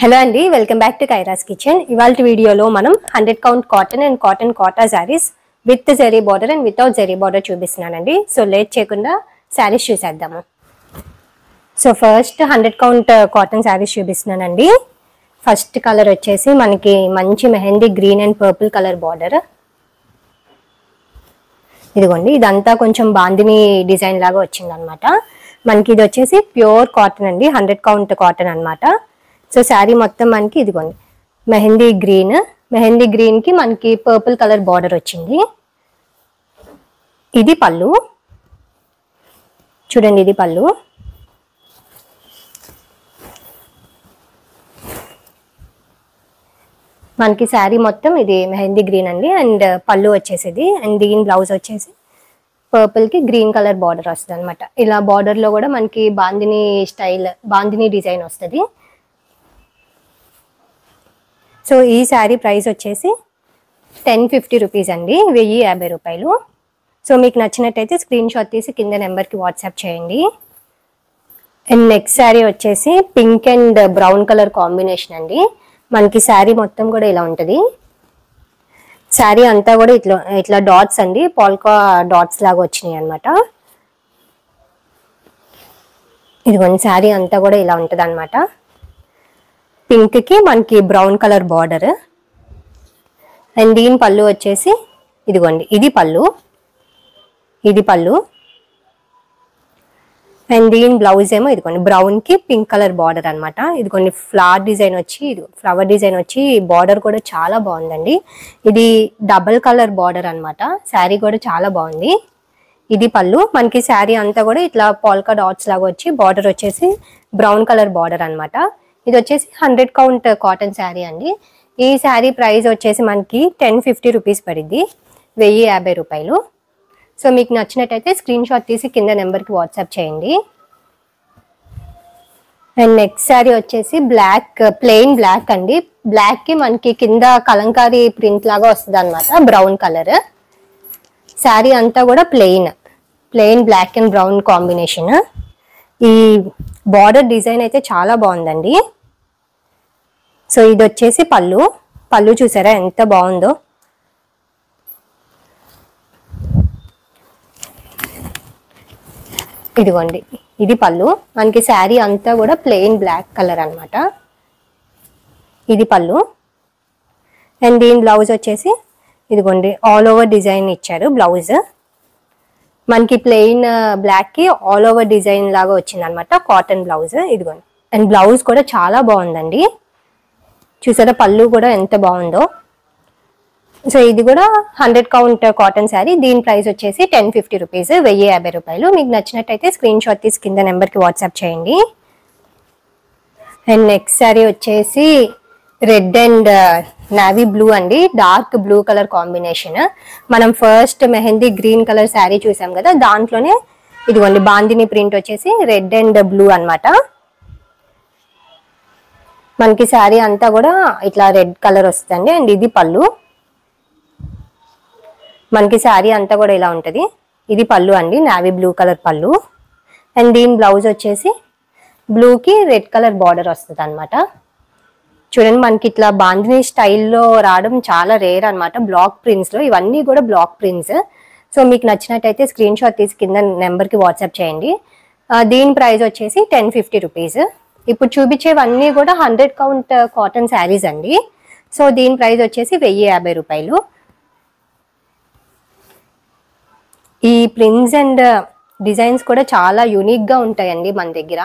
Hello అండి, welcome back to కైరాస్ kitchen. ఇవాళ వీడియోలో మనం 100 count cotton and cotton Kota saris with zari border and without zari border చూపిస్తున్నానండి. సో లేట్ చేయకుండా శారీస్ చూసేద్దాము. So first 100 count cotton saris చూపిస్తున్నానండి. ఫస్ట్ కలర్ వచ్చేసి మనకి మంచి mehndi green and purple colour border. ఇదిగోండి, ఇదంతా కొంచెం బాందిని డిజైన్ లాగా వచ్చింది అనమాట. మనకి ఇది వచ్చేసి ప్యూర్ కాటన్ అండి, 100 కౌంట్ కాటన్ అనమాట. సో శారీ మొత్తం మనకి ఇదిగోండి మెహందీ గ్రీన్ కి మనకి పర్పుల్ కలర్ బార్డర్ వచ్చింది. ఇది పళ్ళు, చూడండి ఇది పళ్ళు. మనకి శారీ మొత్తం ఇది మెహందీ గ్రీన్ అండి. అండ్ పళ్ళు వచ్చేసేది అండ్ దీని బ్లౌజ్ వచ్చేసి పర్పుల్ కి గ్రీన్ కలర్ బార్డర్ వస్తుంది అనమాట. ఇలా బార్డర్ లో కూడా మనకి బాందిని డిజైన్ వస్తుంది. సో ఈ శారీ ప్రైస్ వచ్చేసి 1050 రూపీస్ అండి, 1050 రూపాయలు. సో మీకు నచ్చినట్టయితే స్క్రీన్ షాట్ తీసి కింద నెంబర్కి వాట్సాప్ చేయండి. అండ్ నెక్స్ట్ శారీ వచ్చేసి pink and brown colour combination అండి. మనకి శారీ మొత్తం కూడా ఇలా ఉంటుంది. శారీ అంతా కూడా ఇట్లా డాట్స్ అండి, పాల్కా డాట్స్ లాగా వచ్చినాయి అనమాట. ఇదిగోండి శారీ అంతా కూడా ఇలా ఉంటుంది అనమాట. పింక్ కి మనకి బ్రౌన్ కలర్ బార్డర్ అండ్ దీని పళ్ళు వచ్చేసి ఇదిగోండి ఇది పళ్ళు అండ్ దీని బ్లౌజ్ ఏమో ఇదిగోండి బ్రౌన్ కి పింక్ కలర్ బార్డర్ అనమాట. ఇదిగోండి ఫ్లవర్ డిజైన్ వచ్చి బార్డర్ కూడా చాలా బాగుందండి. ఇది డబల్ కలర్ బార్డర్ అనమాట. శారీ కూడా చాలా బాగుంది. ఇది పళ్ళు, మనకి శారీ అంతా కూడా ఇట్లా పాల్కా డాట్స్ లాగా వచ్చి బార్డర్ వచ్చేసి బ్రౌన్ కలర్ బార్డర్ అనమాట. ఇది వచ్చేసి 100 కౌంట్ కాటన్ శారీ అండి. ఈ శారీ ప్రైస్ వచ్చేసి మనకి 1050 రూపీస్ పడింది, 1050 రూపాయలు. సో మీకు నచ్చినట్టయితే స్క్రీన్ షాట్ తీసి కింద నెంబర్కి వాట్సాప్ చేయండి. అండ్ నెక్స్ట్ శారీ వచ్చేసి ప్లెయిన్ బ్లాక్ అండి. బ్లాక్ కి మనకి కింద కలంకారీ ప్రింట్ లాగా వస్తుంది అనమాట, బ్రౌన్ కలర్. శారీ అంతా కూడా plain black and brown combination. ఈ బార్డర్ డిజైన్ అయితే చాలా బాగుందండి. సో ఇది వచ్చేసి పళ్ళు చూసారా ఎంత బాగుందో. ఇదిగోండి ఇది పళ్ళు, మనకి శారీ అంతా కూడా ప్లెయిన్ బ్లాక్ కలర్ అనమాట. ఇది పళ్ళు అండ్ దీని బ్లౌజ్ వచ్చేసి ఇదిగోండి ఆల్ ఓవర్ డిజైన్ ఇచ్చారు బ్లౌజ్. మనకి ప్లెయిన్ బ్లాక్ కి ఆల్ ఓవర్ డిజైన్ లాగా వచ్చింది అనమాట, కాటన్ బ్లౌజ్. ఇదిగోండి అండ్ బ్లౌజ్ కూడా చాలా బాగుందండి. చూసారా పళ్ళు కూడా ఎంత బాగుందో. సో ఇది కూడా 100 కౌంట్ కాటన్ శారీ. దీని ప్రైస్ వచ్చేసి 1050 రూపీస్, 1050 రూపాయలు. మీకు నచ్చినట్టయితే స్క్రీన్ షాట్ తీసి కింద నెంబర్కి వాట్సాప్ చేయండి. అండ్ నెక్స్ట్ శారీ వచ్చేసి రెడ్ అండ్ నావీ బ్లూ అండి, డార్క్ బ్లూ కలర్ కాంబినేషన్. మనం first mehndi green colour sari చూసాం కదా, దాంట్లోనే ఇదిగోండి బాందిని ప్రింట్ వచ్చేసి రెడ్ అండ్ బ్లూ అనమాట. మనకి శారీ అంతా కూడా ఇట్లా రెడ్ కలర్ వస్తుంది అండ్ ఇది పళ్ళు. మనకి శారీ అంతా కూడా ఇలా ఉంటుంది. ఇది పళ్ళు అండి, నావీ బ్లూ కలర్ పళ్ళు. అండ్ దీని బ్లౌజ్ వచ్చేసి బ్లూకి రెడ్ కలర్ బార్డర్ వస్తుంది అనమాట. చూడండి మనకి ఇట్లా బాందిని స్టైల్లో రావడం చాలా రేర్ అనమాట, బ్లాక్ ప్రింట్స్ లో. ఇవన్నీ కూడా బ్లాక్ ప్రింట్స్. సో మీకు నచ్చినట్టయితే స్క్రీన్ షాట్ తీసి కింద నెంబర్కి వాట్సాప్ చేయండి. దీని ప్రైస్ వచ్చేసి 1050 రూపీస్. ఇప్పుడు చూపించేవన్నీ కూడా 100 కౌంట్ కాటన్ శారీస్ అండి. సో దీని ప్రైస్ వచ్చేసి 1050 రూపాయలు. ఈ ప్రింట్స్ అండ్ డిజైన్స్ కూడా చాలా యూనిక్ గా ఉంటాయండి మన దగ్గర.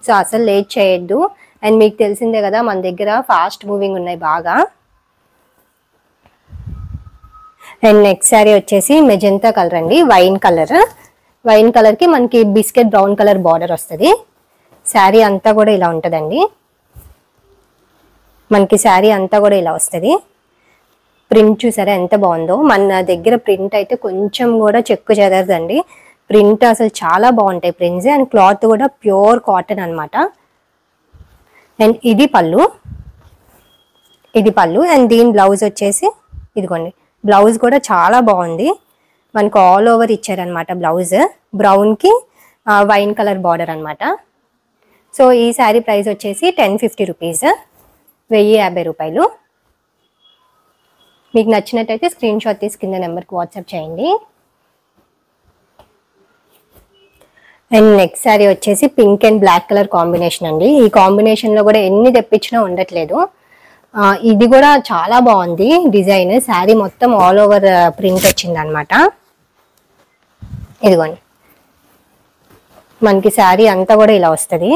సో అసలు లేట్ చేయొద్దు. అండ్ మీకు తెలిసిందే కదా మన దగ్గర ఫాస్ట్ మూవింగ్ ఉన్నాయి బాగా. అండ్ నెక్స్ట్ శారీ వచ్చేసి మెజెంతా కలర్ అండి, వైన్ కలర్ కి మనకి బిస్కెట్ బ్రౌన్ కలర్ బార్డర్ వస్తుంది. శారీ అంతా కూడా ఇలా ఉంటుందండి. మనకి శారీ అంతా కూడా ఇలా వస్తుంది. ప్రింట్ చూసారా ఎంత బాగుందో. మన దగ్గర ప్రింట్ అయితే కొంచెం కూడా చెక్కు చెదరదండి. ప్రింట్ అసలు చాలా బాగుంటాయి ప్రింట్స్. అండ్ క్లాత్ కూడా ప్యూర్ కాటన్ అనమాట. అండ్ ఇది పళ్ళు అండ్ దీని బ్లౌజ్ వచ్చేసి ఇదిగోండి, బ్లౌజ్ కూడా చాలా బాగుంది. మనకు ఆల్ ఓవర్ ఇచ్చారనమాట బ్లౌజ్. బ్రౌన్ కి వైన్ కలర్ బార్డర్ అనమాట. సో ఈ శారీ ప్రైస్ వచ్చేసి 1050 రూపీస్. 1050 రూపాయలు. మీకు నచ్చినట్టయితే స్క్రీన్ షాట్ తీసి కింద నెంబర్కి వాట్సాప్ చేయండి. అండ్ నెక్స్ట్ శారీ వచ్చేసి pink and black colour combination అండి. ఈ కాంబినేషన్లో కూడా ఎన్ని తెప్పించినా ఉండట్లేదు. ఇది కూడా చాలా బాగుంది డిజైన్. శారీ మొత్తం ఆల్ ఓవర్ ప్రింట్ వచ్చింది అనమాట. ఇదిగోండి, మనకి శారీ అంతా కూడా ఇలా వస్తుంది.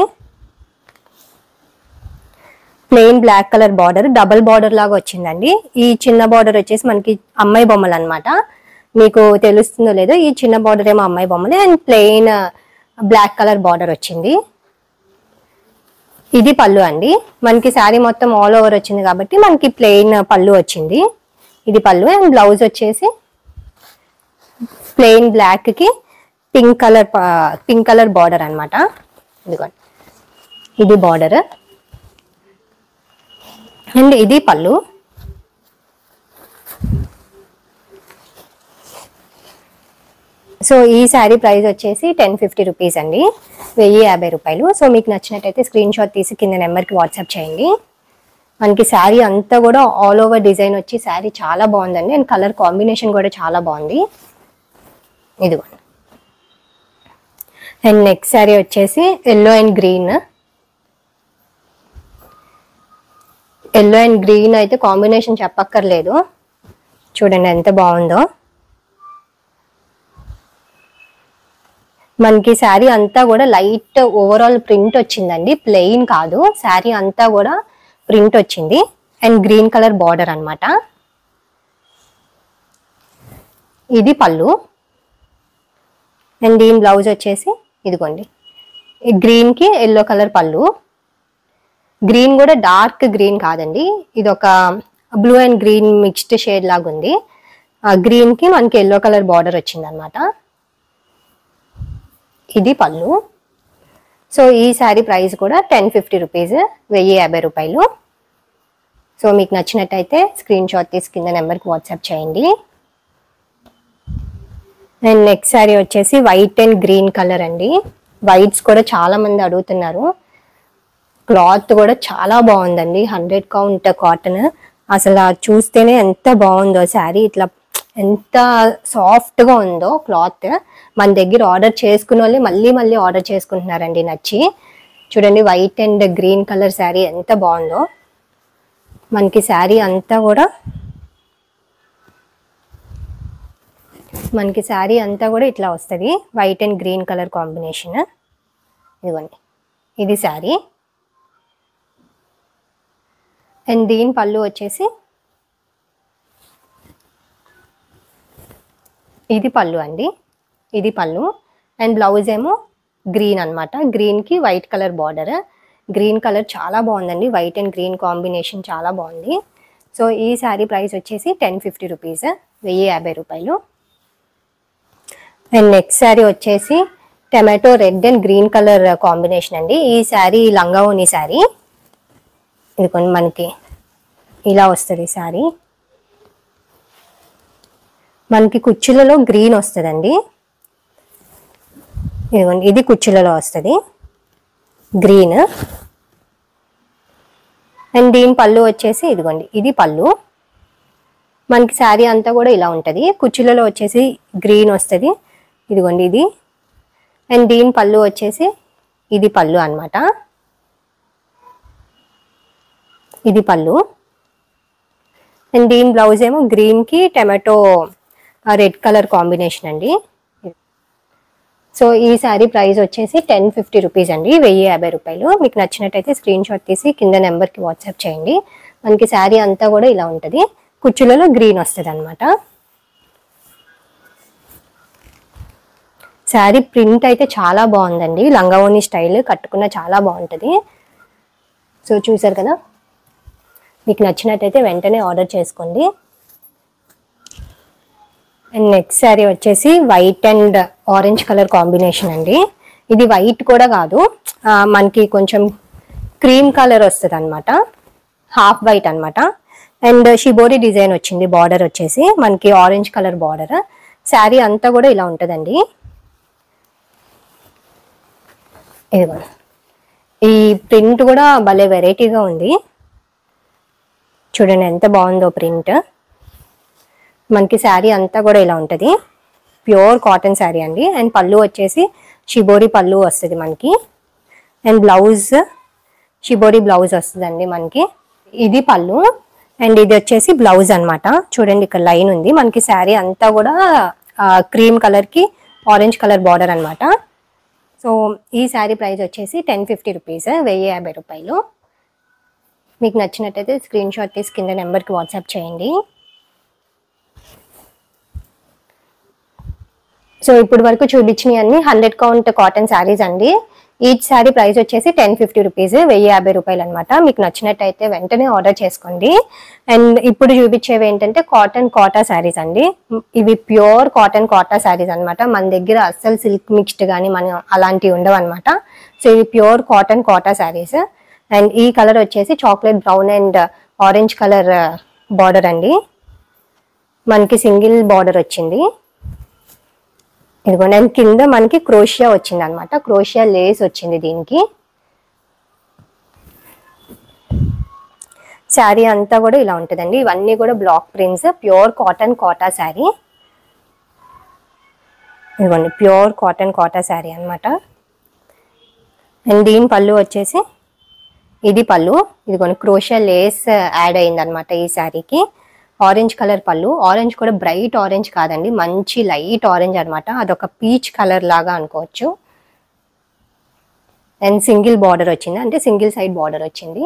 Plain black colour border, double border లాగా వచ్చిందండి. ఈ చిన్న బార్డర్ వచ్చేసి మనకి అమ్మాయి బొమ్మలు అనమాట. మీకు తెలుస్తుందో లేదో, ఈ చిన్న బార్డర్ ఏమో అమ్మాయి బొమ్మలు and plain black colour border వచ్చింది. ఇది పళ్ళు అండి. మనకి శారీ మొత్తం ఆల్ ఓవర్ వచ్చింది కాబట్టి మనకి ప్లెయిన్ పళ్ళు వచ్చింది. ఇది పళ్ళు. అండ్ బ్లౌజ్ వచ్చేసి ప్లెయిన్ బ్లాక్ కి పింక్ కలర్ బార్డర్ అనమాట. ఇదిగోండి, ఇది బార్డర్ అండ్ ఇది పళ్ళు. సో ఈ శారీ ప్రైస్ వచ్చేసి 1050 రూపీస్ అండి, 1050 రూపాయలు. సో మీకు నచ్చినట్టయితే స్క్రీన్ షాట్ తీసి కింద నెంబర్కి వాట్సాప్ చేయండి. మనకి శారీ అంతా కూడా ఆల్ ఓవర్ డిజైన్ వచ్చి శారీ చాలా బాగుందండి. అండ్ కలర్ కాంబినేషన్ కూడా చాలా బాగుంది. ఇదిగోండి. అండ్ నెక్స్ట్ శారీ వచ్చేసి yellow and green. Yellow and green అయితే కాంబినేషన్ చెప్పక్కర్లేదు. చూడండి ఎంత బాగుందో. మనకి శారీ అంతా కూడా లైట్ ఓవరాల్ ప్రింట్ వచ్చిందండి, ప్లెయిన్ కాదు. శారీ అంతా కూడా ప్రింట్ వచ్చింది అండ్ గ్రీన్ కలర్ బార్డర్ అనమాట. ఇది పళ్ళు అండ్ దీని బ్లౌజ్ వచ్చేసి ఇదిగోండి, గ్రీన్ కి ఎల్లో కలర్ పళ్ళు. గ్రీన్ కూడా డార్క్ గ్రీన్ కాదండి, ఇది ఒక blue and green mixed shade లాగా ఉంది. గ్రీన్ కి మనకి ఎల్లో కలర్ బార్డర్ వచ్చింది అనమాట. ఇది పళ్ళు. సో ఈ శారీ ప్రైస్ కూడా 1050 రూపీస్, 1050 రూపాయలు. సో మీకు నచ్చినట్టయితే స్క్రీన్ షాట్ తీసి కింద నెంబర్కి వాట్సాప్ చేయండి. అండ్ నెక్స్ట్ శారీ వచ్చేసి వైట్ అండ్ గ్రీన్ కలర్ అండి. వైట్స్ కూడా చాలా మంది అడుగుతున్నారు. క్లాత్ కూడా చాలా బాగుందండి, 100 కౌంట్ కాటన్. అసలు చూస్తేనే ఎంత బాగుందో శారీ, ఇట్లా ఎంత సాఫ్ట్ గా ఉందో క్లాత్. మన దగ్గర ఆర్డర్ చేసుకున్న వాళ్ళు మళ్ళీ మళ్ళీ ఆర్డర్ చేసుకుంటున్నారండి నచ్చి. చూడండి white and green colour sari ఎంత బాగుందో. మనకి శారీ అంతా కూడా ఇట్లా వస్తుంది, white and green colour combination. ఇదిగోండి, ఇది శారీ. అండ్ దీని పళ్ళు వచ్చేసి ఇది పళ్ళు అండి, ఇది పళ్ళు. అండ్ బ్లౌజ్ ఏమో గ్రీన్ అనమాట. గ్రీన్ కి white colour border. Green colour చాలా బాగుందండి, వైట్ అండ్ గ్రీన్ కాంబినేషన్ చాలా బాగుంది. సో ఈ శారీ ప్రైస్ వచ్చేసి 1050 రూపీస్, 1050 రూపాయలు. అండ్ నెక్స్ట్ శారీ వచ్చేసి tomato red and green colour combination అండి. ఈ శారీ లంగా ఓని శారీ. ఇది మనకి ఇలా వస్తుంది శారీ. మనకి కుచ్చులలో గ్రీన్ వస్తుందండి. ఇదిగోండి, ఇది కుచ్చులలో వస్తుంది గ్రీన్. అండ్ దీని పళ్ళు వచ్చేసి ఇదిగోండి, ఇది పళ్ళు. మనకి శారీ అంతా కూడా ఇలా ఉంటుంది. కుచ్చులలో వచ్చేసి గ్రీన్ వస్తుంది. ఇదిగోండి ఇది. అండ్ దీని పళ్ళు వచ్చేసి ఇది పళ్ళు అనమాట. ఇది పళ్ళు. అండ్ దీని బ్లౌజ్ ఏమో గ్రీన్ కి టమాటో రెడ్ కలర్ కాంబినేషన్ అండి. సో ఈ శారీ ప్రైస్ వచ్చేసి 1050 రూపీస్ అండి, 1050 రూపాయలు. మీకు నచ్చినట్టయితే స్క్రీన్ షాట్ తీసి కింద నెంబర్కి వాట్సాప్ చేయండి. మనకి శారీ అంతా కూడా ఇలా ఉంటుంది, కుచ్చులలో గ్రీన్ వస్తుంది అనమాట. శారీ ప్రింట్ అయితే చాలా బాగుందండి, లంగావోని స్టైల్ కట్టుకున్న చాలా బాగుంటుంది. సో చూసారు కదా, మీకు నచ్చినట్టయితే వెంటనే ఆర్డర్ చేసుకోండి. అండ్ నెక్స్ట్ శారీ వచ్చేసి white and orange colour combination అండి. ఇది వైట్ కూడా కాదు, మనకి కొంచెం క్రీమ్ కలర్ వస్తుంది అనమాట, హాఫ్ వైట్ అనమాట. అండ్ షిబోరి డిజైన్ వచ్చింది, బార్డర్ వచ్చేసి మనకి ఆరెంజ్ కలర్ బార్డర్. శారీ అంతా కూడా ఇలా ఉంటుందండి. ఇదిగో ఈ ప్రింట్ కూడా భలే వెరైటీగా ఉంది. చూడండి ఎంత బాగుందో ప్రింట్. మనకి శారీ అంతా కూడా ఇలా ఉంటుంది, ప్యూర్ కాటన్ శారీ అండి. అండ్ పళ్ళు వచ్చేసి షిబోరి పళ్ళు వస్తుంది మనకి. అండ్ బ్లౌజ్ షిబోరి బ్లౌజ్ వస్తుందండి మనకి. ఇది పళ్ళు అండ్ ఇది వచ్చేసి బ్లౌజ్ అన్నమాట. చూడండి ఇక్కడ లైన్ ఉంది. మనకి శారీ అంతా కూడా క్రీమ్ కలర్ కి ఆరెంజ్ కలర్ బార్డర్ అన్నమాట. సో ఈ శారీ ప్రైస్ వచ్చేసి 1050 రూపీస్, 1050 రూపాయలు. మీకు నచ్చినట్టయితే స్క్రీన్ షాట్ తీసి కింద నెంబర్కి వాట్సాప్ చేయండి. సో ఇప్పుడు వరకు చూపించినవి అన్ని 100 కౌంట్ కాటన్ శారీస్ అండి. ఈచ్ శారీ ప్రైస్ వచ్చేసి 1050 రూపీస్, 1050 రూపాయలు అనమాట. మీకు నచ్చినట్టయితే వెంటనే ఆర్డర్ చేసుకోండి. అండ్ ఇప్పుడు చూపించేవి ఏంటంటే కాటన్ కోటా శారీస్ అండి. ఇవి ప్యూర్ కాటన్ కోటా శారీస్ అనమాట. మన దగ్గర అస్సలు సిల్క్ మిక్స్డ్ కానీ మనం అలాంటివి ఉండవు అనమాట. సో ఇవి pure cotton Kota saris. And ఈ కలర్ వచ్చేసి chocolate brown and orange colour border అండి. మనకి సింగిల్ బార్డర్ వచ్చింది. ఇదిగోండి. అండ్ కింద మనకి క్రోషియా వచ్చింది అనమాట, క్రోషియా లేస్ వచ్చింది దీనికి. శారీ అంతా కూడా ఇలా ఉంటుందండి. ఇవన్నీ కూడా block prints, pure cotton Kota sari. ఇదిగోండి ప్యూర్ కాటన్ కోటా శారీ అనమాట. అండ్ దీని పళ్ళు వచ్చేసి ఇది పళ్ళు. ఇదిగోండి క్రోషియా లేస్ యాడ్ అయింది అనమాట ఈ శారీకి. ఆరెంజ్ కలర్ పళ్ళు. ఆరెంజ్ కూడా బ్రైట్ ఆరెంజ్ కాదండి, మంచి లైట్ ఆరెంజ్ అనమాట. అదొక పీచ్ కలర్ లాగా అనుకోవచ్చు. అండ్ సింగిల్ బార్డర్ వచ్చింది, అంటే సింగిల్ సైడ్ బార్డర్ వచ్చింది.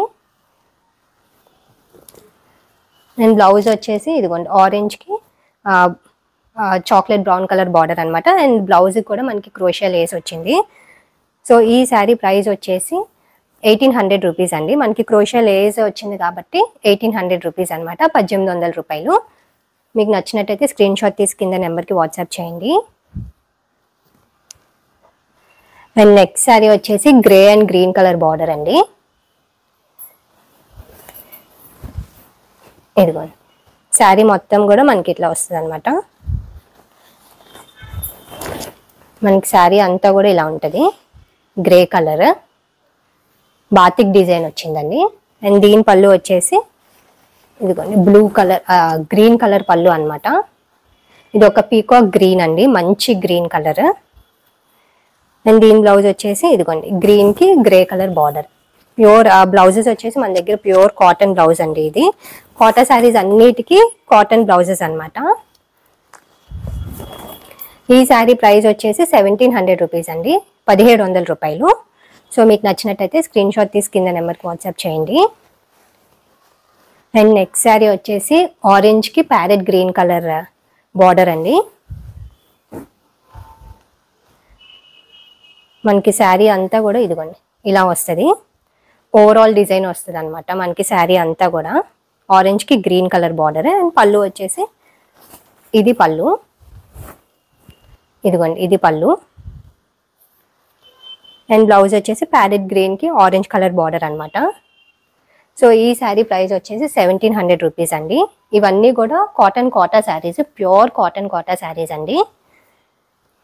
అండ్ బ్లౌజ్ వచ్చేసి ఇదిగోండి ఆరెంజ్కి చాక్లెట్ బ్రౌన్ కలర్ బార్డర్ అనమాట. అండ్ బ్లౌజ్ కూడా మనకి క్రోషియా లేస్ వచ్చింది. సో ఈ శారీ ప్రైస్ వచ్చేసి 1800 రూపీస్ అండి. మనకి క్రోషియా లేస్ వచ్చింది కాబట్టి 1800 రూపీస్ అనమాట, 1800 రూపాయలు. మీకు నచ్చినట్టయితే స్క్రీన్ షాట్ తీసి కింద నెంబర్కి వాట్సాప్ చేయండి. అండ్ నెక్స్ట్ శారీ వచ్చేసి grey and green colour border అండి. ఇదిగోండి శారీ మొత్తం కూడా మనకి ఇట్లా వస్తుంది అనమాట. మనకి శారీ అంతా కూడా ఇలా ఉంటుంది, గ్రే కలర్ బాతిక్ డిజైన్ వచ్చిందండి. అండ్ దీని పళ్ళు వచ్చేసి ఇదిగోండి బ్లూ కలర్ గ్రీన్ కలర్ పళ్ళు అనమాట. ఇది ఒక పీకాక్ గ్రీన్ అండి, మంచి గ్రీన్ కలర్. అండ్ దీని బ్లౌజ్ వచ్చేసి ఇదిగోండి గ్రీన్ కి grey colour border. Pure blouses వచ్చేసి మన దగ్గర ప్యూర్ కాటన్ బ్లౌజ్ అండి. ఇది కాటన్ శారీస్ అన్నిటికీ కాటన్ బ్లౌజెస్ అనమాట. ఈ శారీ ప్రైస్ వచ్చేసి 1700 రూపీస్ అండి, 1700 రూపాయలు. సో మీకు నచ్చినట్టయితే స్క్రీన్ షాట్ తీసి కింద నెంబర్కి వాట్సాప్ చేయండి. అండ్ నెక్స్ట్ శారీ వచ్చేసి ఆరెంజ్కి ప్యారెట్ గ్రీన్ కలర్ బార్డర్ అండి. మనకి శారీ అంతా కూడా ఇదిగోండి ఇలా వస్తుంది, ఓవరాల్ డిజైన్ వస్తుంది అనమాట. మనకి శారీ అంతా కూడా ఆరెంజ్కి green colour border. And pallu వచ్చేసి ఇది పళ్ళు. ఇదిగోండి ఇది పళ్ళు. అండ్ బ్లౌజ్ వచ్చేసి ప్యారెట్ గ్రీన్కి ఆరెంజ్ కలర్ బార్డర్ అనమాట. సో ఈ శారీ ప్రైస్ వచ్చేసి 1700 రూపీస్ అండి. ఇవన్నీ కూడా cotton Kota saris, pure cotton Kota saris అండి.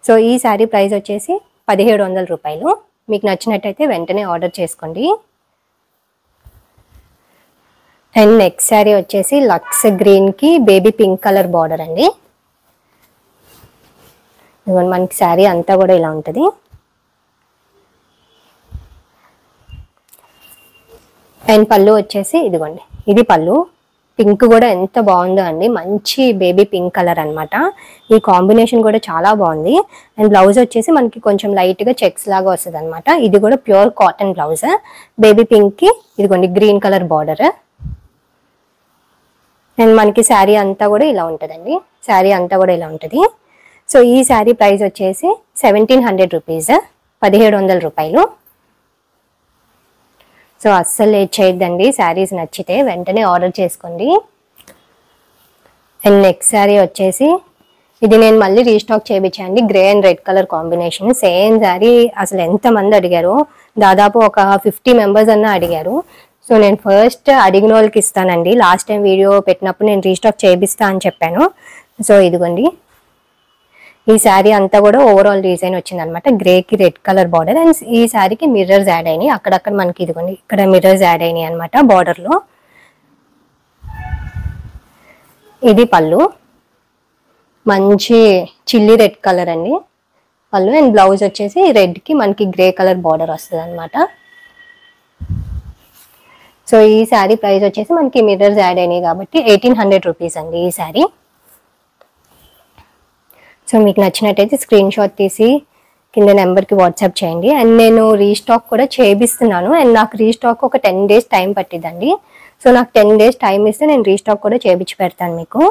సో ఈ శారీ ప్రైస్ వచ్చేసి 1700 రూపాయలు. మీకు నచ్చినట్టయితే వెంటనే ఆర్డర్ చేసుకోండి. అండ్ నెక్స్ట్ శారీ వచ్చేసి లక్స్ గ్రీన్కి బేబీ పింక్ కలర్ బార్డర్ అండి. మనకి శారీ అంతా కూడా ఇలా ఉంటుంది. అండ్ పళ్ళు వచ్చేసి ఇదిగోండి ఇది పళ్ళు. పింక్ కూడా ఎంత బాగుందో అండి, మంచి బేబీ పింక్ కలర్ అనమాట. ఈ కాంబినేషన్ కూడా చాలా బాగుంది. అండ్ బ్లౌజ్ వచ్చేసి మనకి కొంచెం లైట్గా చెక్స్ లాగా వస్తుంది అనమాట. ఇది కూడా ప్యూర్ కాటన్ బ్లౌజ్. బేబీ పింక్కి ఇదిగోండి గ్రీన్ కలర్ బార్డర్. అండ్ మనకి శారీ అంతా కూడా ఇలా ఉంటుందండి, శారీ అంతా కూడా ఇలా ఉంటుంది. సో ఈ శారీ ప్రైస్ వచ్చేసి 1700 రూపీస్, 1700 రూపాయలు. సో అస్సలు లేట్ చేయొద్దండి, శారీస్ నచ్చితే వెంటనే ఆర్డర్ చేసుకోండి. అండ్ నెక్స్ట్ శారీ వచ్చేసి ఇది నేను మళ్ళీ రీస్టాక్ చేయించాండి, grey and red colour combination. Same sari అసలు ఎంతమంది అడిగారు, దాదాపు ఒక 50 మెంబర్స్ అన్న అడిగారు. సో నేను ఫస్ట్ అడిగిన వాళ్ళకి ఇస్తానండి. లాస్ట్ టైం వీడియో పెట్టినప్పుడు నేను రీస్టాక్ చేపిస్తా అని చెప్పాను. సో ఇదిగోండి ఈ శారీ అంతా కూడా ఓవరాల్ డిజైన్ వచ్చింది అనమాట, గ్రేకి రెడ్ కలర్ బార్డర్. అండ్ ఈ శారీకి మిర్రర్స్ యాడ్ అయినాయి, అక్కడక్కడ మనకి ఇదిగోండి ఇక్కడ మిర్రర్స్ యాడ్ అయినాయి అనమాట బార్డర్లో. ఇది పళ్ళు, మంచి చిల్లీ రెడ్ కలర్ అండి పళ్ళు. అండ్ బ్లౌజ్ వచ్చేసి రెడ్ కి మనకి గ్రే కలర్ బార్డర్ వస్తుంది అనమాట. సో ఈ శారీ ప్రైస్ వచ్చేసి మనకి మిర్రర్స్ యాడ్ అయినాయి కాబట్టి 1800 రూపీస్ అండి ఈ శారీ. సో మీకు నచ్చినట్టయితే స్క్రీన్ షాట్ తీసి కింద నెంబర్కి వాట్సాప్ చేయండి. అండ్ నేను రీస్టాక్ కూడా చేపిస్తున్నాను. అండ్ నాకు రీస్టాక్ ఒక 10 days టైం పట్టిద్దండి. సో నాకు 10 days టైం ఇస్తే నేను రీస్టాక్ కూడా చేపించి పెడతాను మీకు.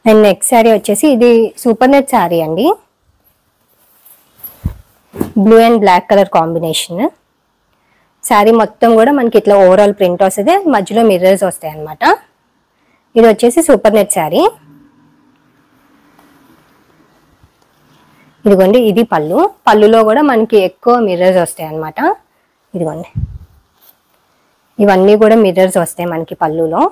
అండ్ నెక్స్ట్ శారీ వచ్చేసి ఇది సూపర్ నెట్ శారీ అండి, blue and black colour combination. Sari మొత్తం కూడా మనకి ఇట్లా ఓవరాల్ ప్రింట్ వస్తుంది, మధ్యలో మిర్రర్స్ వస్తాయి అన్నమాట. ఇది వచ్చేసి సూపర్ నెట్ శారీ. ఇదిగోండి ఇది పళ్ళు, పళ్ళులో కూడా మనకి ఎక్కువ మిర్రర్స్ వస్తాయి అన్నమాట. ఇదిగోండి ఇవన్నీ కూడా మిర్రర్స్ వస్తాయి మనకి పళ్ళులో.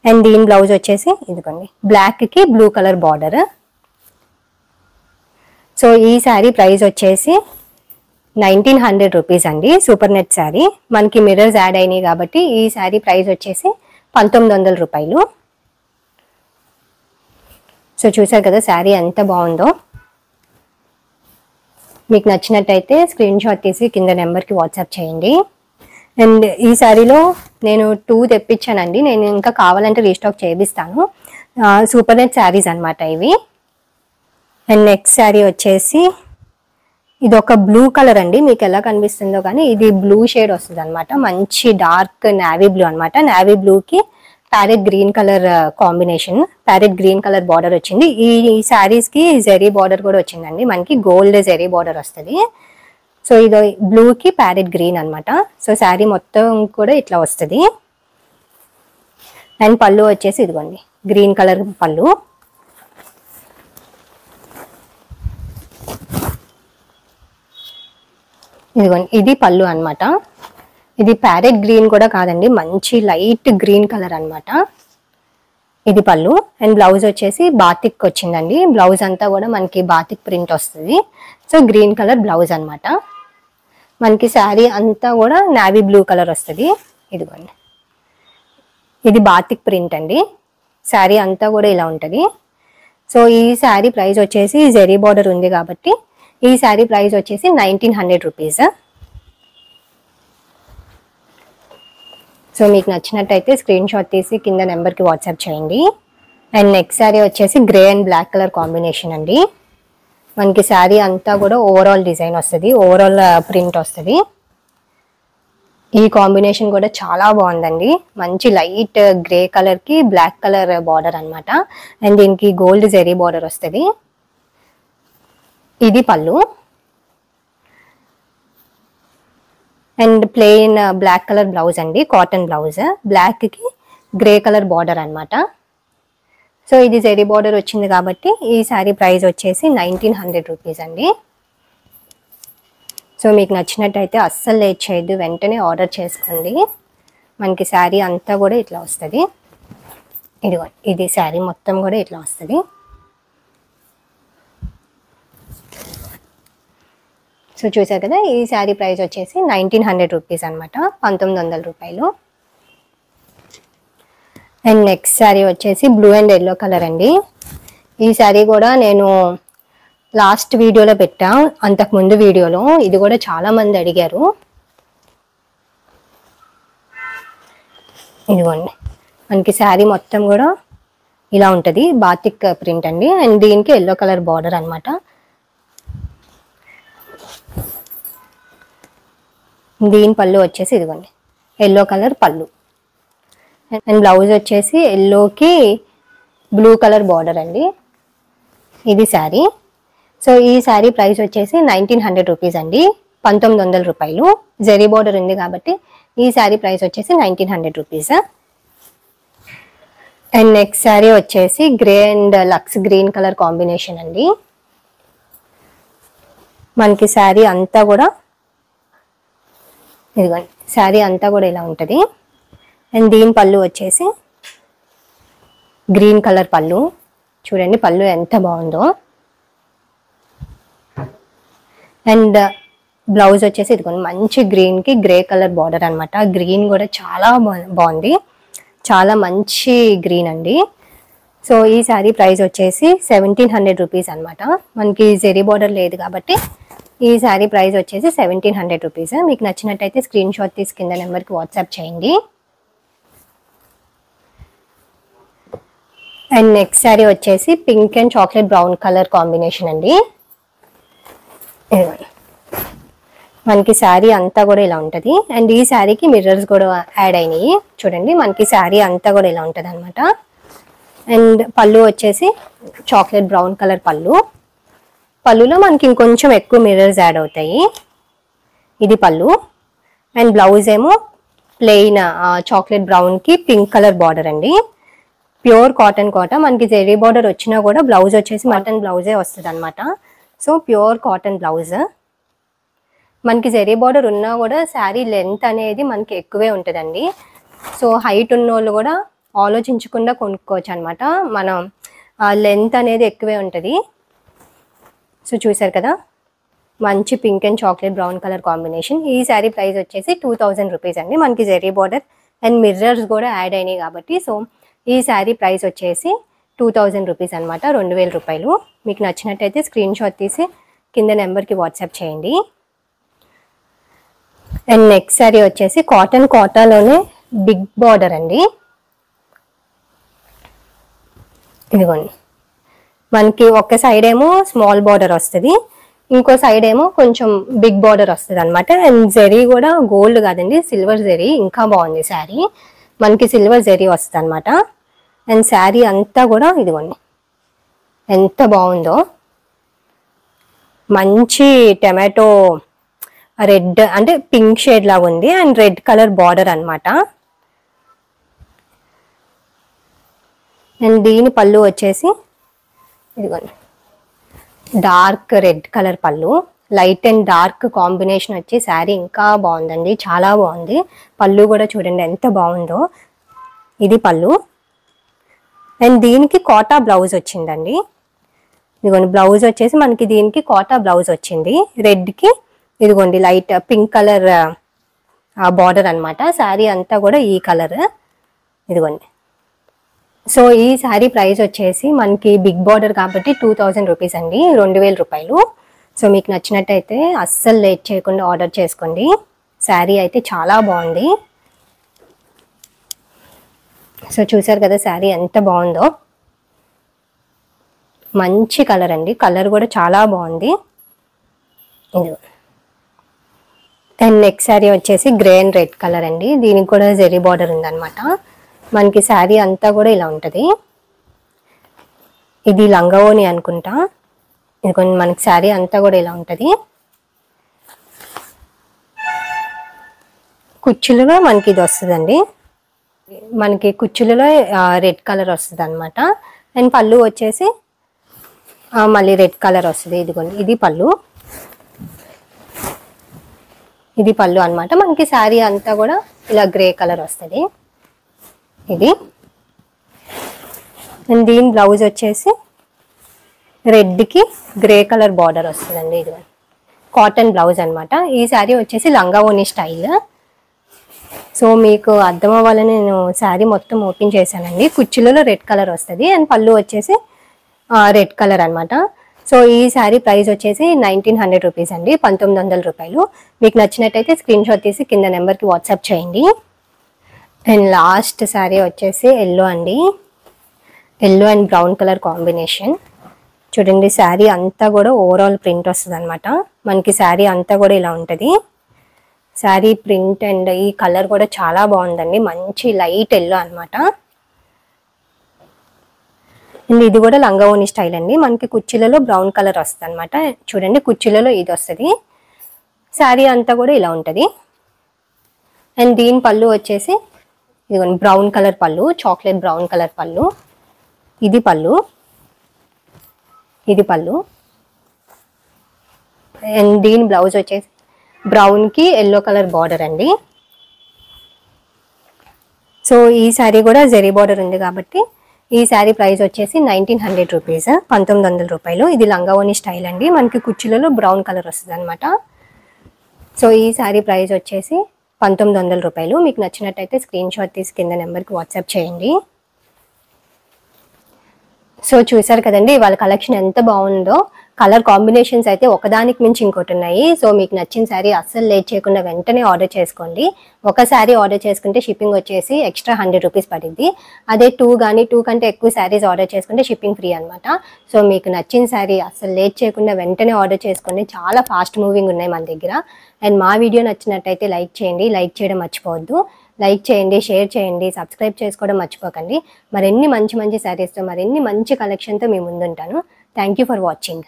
అండ్ దీని బ్లౌజ్ వచ్చేసి ఇదిగోండి బ్లాక్ కి బ్లూ కలర్ బార్డర్. సో ఈ శారీ ప్రైస్ వచ్చేసి 1900 రూపీస్ అండి, సూపర్ నెట్ శారీ. మనకి మిర్రర్స్ యాడ్ అయినాయి కాబట్టి ఈ శారీ ప్రైస్ వచ్చేసి 1900 రూపాయలు. సో చూసారు కదా శారీ ఎంత బాగుందో. మీకు నచ్చినట్టయితే స్క్రీన్ షాట్ తీసి కింద నెంబర్కి వాట్సాప్ చేయండి. అండ్ ఈ శారీలో నేను 2 తెప్పించానండి, నేను ఇంకా కావాలంటే రీస్టాక్ చేపిస్తాను. సూపర్ నెట్ శారీస్ అనమాట ఇవి. అండ్ నెక్స్ట్ శారీ వచ్చేసి ఇది ఒక బ్లూ కలర్ అండి, మీకు ఎలా కనిపిస్తుందో కానీ ఇది బ్లూ షేడ్ వస్తుంది అనమాట. మంచి డార్క్ నావీ బ్లూ అనమాట. నావీ బ్లూకి parrot green colour combination, parrot green colour border వచ్చింది. ఈ శారీస్ కి జెరీ బార్డర్ కూడా వచ్చిందండి, మనకి గోల్డ్ జెరీ బార్డర్ వస్తుంది. సో ఇది బ్లూకి ప్యారెట్ గ్రీన్ అనమాట. సో శారీ మొత్తం కూడా ఇట్లా వస్తుంది. అండ్ పళ్ళు వచ్చేసి ఇదిగోండి గ్రీన్ కలర్ పళ్ళు. ఇదిగోండి ఇది పళ్ళు అనమాట. ఇది ప్యారెట్ గ్రీన్ కూడా కాదండి, మంచి లైట్ గ్రీన్ కలర్ అనమాట. ఇది పళ్ళు. అండ్ బ్లౌజ్ వచ్చేసి బాతిక్ వచ్చిందండి, బ్లౌజ్ అంతా కూడా మనకి బాతిక్ ప్రింట్ వస్తుంది. సో గ్రీన్ కలర్ బ్లౌజ్ అనమాట. మనకి శారీ అంతా కూడా నావీ బ్లూ కలర్ వస్తుంది. ఇదిగోండి ఇది బాతిక్ ప్రింట్ అండి, శారీ అంతా కూడా ఇలా ఉంటుంది. సో ఈ శారీ ప్రైస్ వచ్చేసి జెరీ బార్డర్ ఉంది కాబట్టి ఈ శారీ ప్రైస్ వచ్చేసి 1900 రూపీస్. సో మీకు నచ్చినట్టయితే స్క్రీన్ షాట్ తీసి కింద నెంబర్కి వాట్సాప్ చేయండి. అండ్ నెక్స్ట్ శారీ వచ్చేసి grey and black colour combination అండి. మనకి శారీ అంతా కూడా ఓవరాల్ డిజైన్ వస్తుంది, ఓవరాల్ ప్రింట్ వస్తుంది. ఈ కాంబినేషన్ కూడా చాలా బాగుందండి, మంచి లైట్ గ్రే కలర్ కి బ్లాక్ కలర్ బార్డర్ అనమాట. అండ్ దీనికి గోల్డ్ జెరీ బార్డర్ వస్తుంది. ఇది పళ్ళు. And plain black colour blouse అండి, కాటన్ బ్లౌజ్, బ్లాక్ కి గ్రే కలర్ బార్డర్ అనమాట. సో ఇది జెరీ బార్డర్ వచ్చింది కాబట్టి ఈ శారీ ప్రైస్ వచ్చేసి 1900 రూపీస్ అండి. సో మీకు నచ్చినట్టయితే అస్సలు లేట్ చేయొద్దు, వెంటనే ఆర్డర్ చేసుకోండి. మనకి శారీ అంతా కూడా ఇట్లా వస్తుంది. ఇదిగో ఇది శారీ మొత్తం కూడా ఇట్లా వస్తుంది. సో చూసారు కదా ఈ శారీ ప్రైస్ వచ్చేసి 1900 రూపీస్ అనమాట, 1900 రూపాయలు. అండ్ నెక్స్ట్ శారీ వచ్చేసి బ్లూ అండ్ ఎల్లో కలర్ అండి. ఈ శారీ కూడా నేను లాస్ట్ వీడియోలో పెట్టా, అంతకుముందు వీడియోలో. ఇది కూడా చాలా మంది అడిగారు. ఇదిగోండి మనకి శారీ మొత్తం కూడా ఇలా ఉంటుంది, బాతిక్ ప్రింట్ అండి. అండ్ దీనికి ఎల్లో కలర్ బార్డర్ అనమాట. దీని పళ్ళు వచ్చేసి ఇదిగోండి ఎల్లో కలర్ పళ్ళు. అండ్ బ్లౌజ్ వచ్చేసి ఎల్లోకి బ్లూ కలర్ బార్డర్ అండి. ఇది శారీ. సో ఈ శారీ ప్రైస్ వచ్చేసి 1900 రూపీస్ అండి, 1900 రూపాయలు. జెరీ బార్డర్ ఉంది కాబట్టి ఈ శారీ ప్రైస్ వచ్చేసి 1900 రూపీస్. అండ్ నెక్స్ట్ శారీ వచ్చేసి గ్రే అండ్ లక్స్ గ్రీన్ కలర్ కాంబినేషన్ అండి. మనకి శారీ అంతా కూడా ఇదిగోండి శారీ అంతా కూడా ఇలా ఉంటుంది. అండ్ దీని పళ్ళు వచ్చేసి గ్రీన్ కలర్ పళ్ళు. చూడండి పళ్ళు ఎంత బాగుందో. అండ్ బ్లౌజ్ వచ్చేసి ఇదిగోండి మంచి గ్రీన్కి గ్రే కలర్ బార్డర్ అనమాట. గ్రీన్ కూడా చాలా బాగుంది, చాలా మంచి గ్రీన్ అండి. సో ఈ శారీ ప్రైస్ వచ్చేసి 1700 రూపీస్ అనమాట. మనకి జెరీ బార్డర్ లేదు కాబట్టి ఈ శారీ ప్రైస్ వచ్చేసి 1700 రూపీస్. మీకు నచ్చినట్టయితే స్క్రీన్ షాట్ తీసి కింద నెంబర్కి వాట్సాప్ చేయండి. అండ్ నెక్స్ట్ శారీ వచ్చేసి pink and chocolate brown colour combination అండి. మనకి శారీ అంతా కూడా ఇలా ఉంటుంది. అండ్ ఈ శారీకి మిర్రర్స్ కూడా యాడ్ అయినాయి చూడండి. మనకి శారీ అంతా కూడా ఇలా ఉంటుంది అనమాట. అండ్ పళ్ళు వచ్చేసి చాక్లెట్ బ్రౌన్ కలర్ పళ్ళు. పళ్ళులో మనకి ఇంకొంచెం ఎక్కువ మిర్రర్స్ యాడ్ అవుతాయి. ఇది పళ్ళు. అండ్ బ్లౌజ్ ఏమో ప్లెయిన్ చాక్లెట్ బ్రౌన్కి పింక్ కలర్ బార్డర్ అండి. Pure cotton Kota. మనకి జెరీ బార్డర్ వచ్చినా కూడా బ్లౌజ్ వచ్చేసి మటన్ బ్లౌజే వస్తుంది అనమాట. So pure cotton blouse. మనకి జెరీ బార్డర్ ఉన్నా కూడా శారీ లెంత్ అనేది మనకి ఎక్కువే ఉంటుందండి. సో హైట్ ఉన్న వాళ్ళు కూడా ఆలోచించకుండా కొనుక్కోవచ్చు అనమాట. మనం లెంత్ అనేది ఎక్కువే ఉంటుంది. సో చూసారు కదా, మంచి pink and chocolate brown colour combination. ఈ శారీ ప్రైస్ వచ్చేసి 2000 రూపీస్ అండి. మనకి జెరీ బార్డర్ అండ్ మిర్రర్స్ కూడా యాడ్ అయినాయి కాబట్టి సో ఈ శారీ ప్రైస్ వచ్చేసి 2000 రూపీస్ అనమాట, 2000 రూపాయలు. మీకు నచ్చినట్టయితే స్క్రీన్ షాట్ తీసి కింద నెంబర్కి వాట్సాప్ చేయండి. అండ్ నెక్స్ట్ శారీ వచ్చేసి కాటన్ కోటాలోనే బిగ్ బార్డర్ అండి. ఇదిగోండి, మనకి ఒక సైడ్ ఏమో స్మాల్ బార్డర్ వస్తుంది, ఇంకో సైడ్ ఏమో కొంచెం బిగ్ బార్డర్ వస్తుంది అనమాట. అండ్ జెరీ కూడా గోల్డ్ కాదండి, సిల్వర్ జెరీ. ఇంకా బాగుంది శారీ. మనకి సిల్వర్ జెరీ వస్తుంది అనమాట. అండ్ శారీ అంతా కూడా ఇదిగోండి ఎంత బాగుందో. మంచి టమాటో రెడ్ అంటే పింక్ షేడ్ లాగా ఉంది. అండ్ రెడ్ కలర్ బార్డర్ అనమాట. అండ్ దీని పళ్ళు వచ్చేసి ఇదిగోండి డార్క్ రెడ్ కలర్ పళ్ళు. లైట్ అండ్ డార్క్ కాంబినేషన్ వచ్చి శారీ ఇంకా బాగుందండి, చాలా బాగుంది. పళ్ళు కూడా చూడండి ఎంత బాగుందో. ఇది పళ్ళు. అండ్ దీనికి కోటా బ్లౌజ్ వచ్చిందండి. ఇదిగోండి బ్లౌజ్ వచ్చేసి మనకి దీనికి కోటా బ్లౌజ్ వచ్చింది. రెడ్కి ఇదిగోండి లైట్ పింక్ కలర్ బార్డర్ అనమాట. శారీ అంతా కూడా ఈ కలర్ ఇదిగోండి. సో ఈ శారీ ప్రైస్ వచ్చేసి మనకి బిగ్ బార్డర్ కాబట్టి 2000 రూపీస్ అండి, 2000 రూపాయలు. సో మీకు నచ్చినట్టయితే అస్సలు లేట్ చేయకుండా ఆర్డర్ చేసుకోండి. శారీ అయితే చాలా బాగుంది. సో చూసారు కదా శారీ ఎంత బాగుందో. మంచి కలర్ అండి, కలర్ కూడా చాలా బాగుంది. ఇది అండ్ నెక్స్ట్ శారీ వచ్చేసి గ్రే అండ్ రెడ్ కలర్ అండి. దీనికి కూడా జెరీ బార్డర్ ఉందన్నమాట. మనకి శారీ అంతా కూడా ఇలా ఉంటుంది. ఇది లంగావోని అనుకుంటా. ఇది కొంచెం మనకి శారీ అంతా కూడా ఇలా ఉంటుంది. కుచ్చులుగా మనకి ఇది వస్తుందండి. మనకి కుచ్చులలో రెడ్ కలర్ వస్తుంది అనమాట. అండ్ పళ్ళు వచ్చేసి మళ్ళీ రెడ్ కలర్ వస్తుంది. ఇదిగోండి ఇది పళ్ళు. ఇది పళ్ళు అనమాట. మనకి శారీ అంతా కూడా ఇలా గ్రే కలర్ వస్తుంది. ఇది అండ్ దీని బ్లౌజ్ వచ్చేసి రెడ్కి గ్రే కలర్ బార్డర్ వస్తుందండి. ఇది కాటన్ బ్లౌజ్ అనమాట. ఈ శారీ వచ్చేసి లంగావోని స్టైల్. సో మీకు అర్థం అవ్వాలని నేను శారీ మొత్తం ఓపెన్ చేశానండి. కుచ్చులలో రెడ్ కలర్ వస్తుంది అండ్ పళ్ళు వచ్చేసి రెడ్ కలర్ అనమాట. సో ఈ శారీ ప్రైస్ వచ్చేసి 1900 రూపీస్ అండి, 1900 రూపాయలు. మీకు నచ్చినట్టయితే స్క్రీన్ షాట్ తీసి కింద నెంబర్కి వాట్సాప్ చేయండి. అండ్ లాస్ట్ శారీ వచ్చేసి ఎల్లో అండి. Yellow and brown colour combination. చూడండి శారీ అంతా కూడా ఓవరాల్ ప్రింట్ వస్తుంది అనమాట. మనకి శారీ అంతా కూడా ఇలా ఉంటుంది. శారీ ప్రింట్ అండ్ ఈ కలర్ కూడా చాలా బాగుందండి. మంచి లైట్ ఎల్లో అనమాట. అండ్ ఇది కూడా లంగావోని స్టైల్ అండి. మనకి కుర్చీలలో బ్రౌన్ కలర్ వస్తుంది అనమాట. చూడండి కుర్చీలలో ఇది వస్తుంది. శారీ అంతా కూడా ఇలా ఉంటుంది. అండ్ దీని పళ్ళు వచ్చేసి ఇదిగోండి బ్రౌన్ కలర్ పళ్ళు, చాక్లెట్ బ్రౌన్ కలర్ పళ్ళు. ఇది పళ్ళు. ఇది పళ్ళు. అండ్ దీని బ్లౌజ్ వచ్చేసి బ్రౌన్కి ఎల్లో కలర్ బార్డర్ అండి. సో ఈ శారీ కూడా జెరీ బార్డర్ ఉంది కాబట్టి ఈ శారీ ప్రైస్ వచ్చేసి 1900 రూపీస్, 1900 రూపాయలు. ఇది లంగావోని స్టైల్ అండి. మనకి కుర్చీలలో బ్రౌన్ కలర్ వస్తుంది అనమాట. సో ఈ శారీ ప్రైస్ వచ్చేసి 1900 రూపాయలు. మీకు నచ్చినట్టయితే స్క్రీన్ షాట్ తీసి కింద నెంబర్కి వాట్సాప్ చేయండి. సో చూసారు కదండి వాళ్ళ కలెక్షన్ ఎంత బాగుందో. కలర్ కాంబినేషన్స్ అయితే ఒకదానికి మించి ఇంకోటి ఉన్నాయి. సో మీకు నచ్చిన శారీ అస్సలు లేట్ చేయకుండా వెంటనే ఆర్డర్ చేసుకోండి. ఒక శారీ ఆర్డర్ చేసుకుంటే షిప్పింగ్ వచ్చేసి ఎక్స్ట్రా 100 రూపీస్ పడింది. అదే 2 కంటే ఎక్కువ శారీస్ ఆర్డర్ చేసుకుంటే షిప్పింగ్ ఫ్రీ అనమాట. సో మీకు నచ్చిన శారీ అస్సలు లేట్ చేయకుండా వెంటనే ఆర్డర్ చేసుకోండి. చాలా ఫాస్ట్ మూవింగ్ ఉన్నాయి మన దగ్గర. అండ్ మా వీడియో నచ్చినట్టయితే లైక్ చేయండి, లైక్ చేయడం మర్చిపోవద్దు. లైక్ చేయండి, షేర్ చేయండి, సబ్స్క్రైబ్ చేసుకోవడం మర్చిపోకండి. మరిన్ని మంచి మంచి శారీస్తో మరిన్ని మంచి కలెక్షన్తో మీ ముందుంటాను. Thank you for watching.